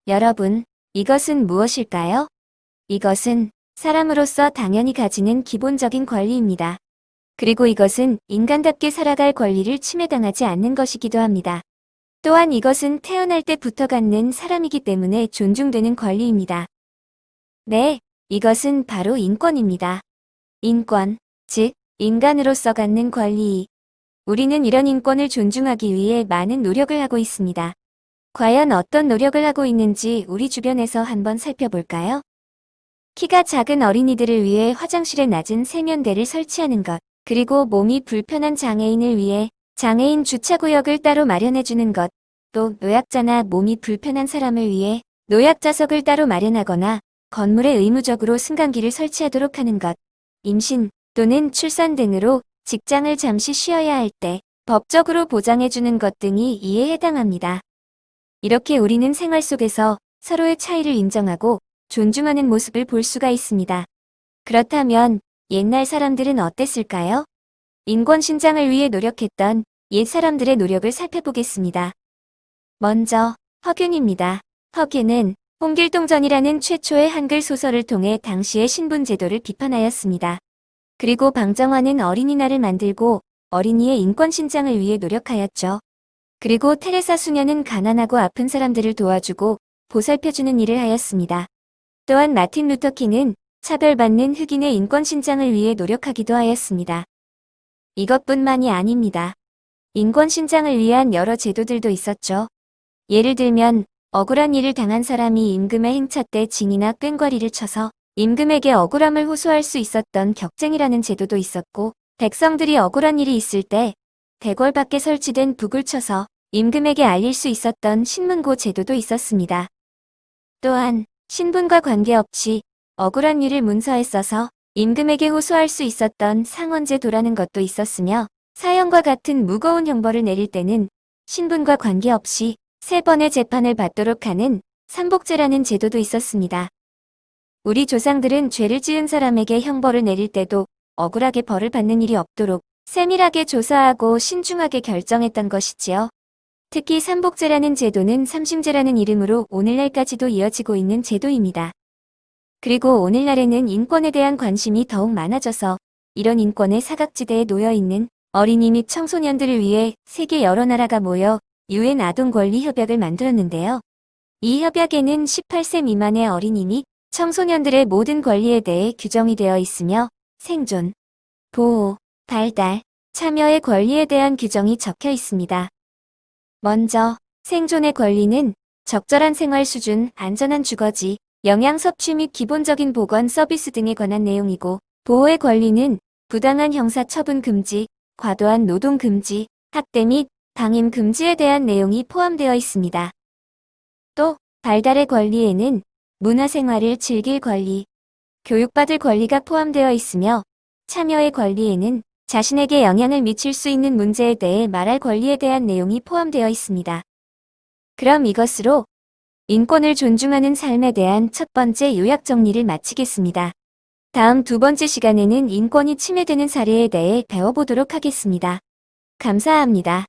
여러분, 이것은 무엇일까요? 이것은 사람으로서 당연히 가지는 기본적인 권리입니다. 그리고 이것은 인간답게 살아갈 권리를 침해당하지 않는 것이기도 합니다. 또한 이것은 태어날 때부터 갖는 사람이기 때문에 존중되는 권리입니다. 네, 이것은 바로 인권입니다. 인권, 즉, 인간으로서 갖는 권리. 우리는 이런 인권을 존중하기 위해 많은 노력을 하고 있습니다. 과연 어떤 노력을 하고 있는지 우리 주변에서 한번 살펴볼까요? 키가 작은 어린이들을 위해 화장실에 낮은 세면대를 설치하는 것, 그리고 몸이 불편한 장애인을 위해 장애인 주차구역을 따로 마련해주는 것, 또 노약자나 몸이 불편한 사람을 위해 노약자석을 따로 마련하거나 건물에 의무적으로 승강기를 설치하도록 하는 것, 임신 또는 출산 등으로 직장을 잠시 쉬어야 할 때 법적으로 보장해주는 것 등이 이에 해당합니다. 이렇게 우리는 생활 속에서 서로의 차이를 인정하고 존중하는 모습을 볼 수가 있습니다. 그렇다면 옛날 사람들은 어땠을까요? 인권 신장을 위해 노력했던 옛 사람들의 노력을 살펴보겠습니다. 먼저 허균입니다. 허균은 홍길동전이라는 최초의 한글 소설을 통해 당시의 신분 제도를 비판하였습니다. 그리고 방정환은 어린이날을 만들고 어린이의 인권 신장을 위해 노력하였죠. 그리고 테레사 수녀는 가난하고 아픈 사람들을 도와주고 보살펴주는 일을 하였습니다. 또한 마틴 루터 킹은 차별받는 흑인의 인권 신장을 위해 노력하기도 하였습니다. 이것뿐만이 아닙니다. 인권 신장을 위한 여러 제도들도 있었죠. 예를 들면 억울한 일을 당한 사람이 임금의 행차 때 징이나 꽹과리를 쳐서 임금에게 억울함을 호소할 수 있었던 격쟁이라는 제도도 있었고, 백성들이 억울한 일이 있을 때 대궐 밖에 설치된 북을 쳐서 임금에게 알릴 수 있었던 신문고 제도도 있었습니다. 또한 신분과 관계없이 억울한 일을 문서에 써서 임금에게 호소할 수 있었던 상언제도라는 것도 있었으며, 사형과 같은 무거운 형벌을 내릴 때는 신분과 관계없이 3번의 재판을 받도록 하는 삼복제라는 제도도 있었습니다. 우리 조상들은 죄를 지은 사람에게 형벌을 내릴 때도 억울하게 벌을 받는 일이 없도록 세밀하게 조사하고 신중하게 결정했던 것이지요. 특히 삼복제라는 제도는 삼심제라는 이름으로 오늘날까지도 이어지고 있는 제도입니다. 그리고 오늘날에는 인권에 대한 관심이 더욱 많아져서 이런 인권의 사각지대에 놓여있는 어린이 및 청소년들을 위해 세계 여러 나라가 모여 UN 아동권리협약을 만들었는데요. 이 협약에는 18세 미만의 어린이 및 청소년들의 모든 권리에 대해 규정이 되어 있으며 생존, 보호, 발달, 참여의 권리에 대한 규정이 적혀 있습니다. 먼저 생존의 권리는 적절한 생활 수준, 안전한 주거지, 영양 섭취 및 기본적인 보건 서비스 등에 관한 내용이고, 보호의 권리는 부당한 형사 처분 금지, 과도한 노동 금지, 학대 및 방임 금지에 대한 내용이 포함되어 있습니다. 또 발달의 권리에는 문화생활을 즐길 권리, 교육받을 권리가 포함되어 있으며, 참여의 권리에는 자신에게 영향을 미칠 수 있는 문제에 대해 말할 권리에 대한 내용이 포함되어 있습니다. 그럼 이것으로 인권을 존중하는 삶에 대한 첫 번째 요약 정리를 마치겠습니다. 다음 두 번째 시간에는 인권이 침해되는 사례에 대해 배워보도록 하겠습니다. 감사합니다.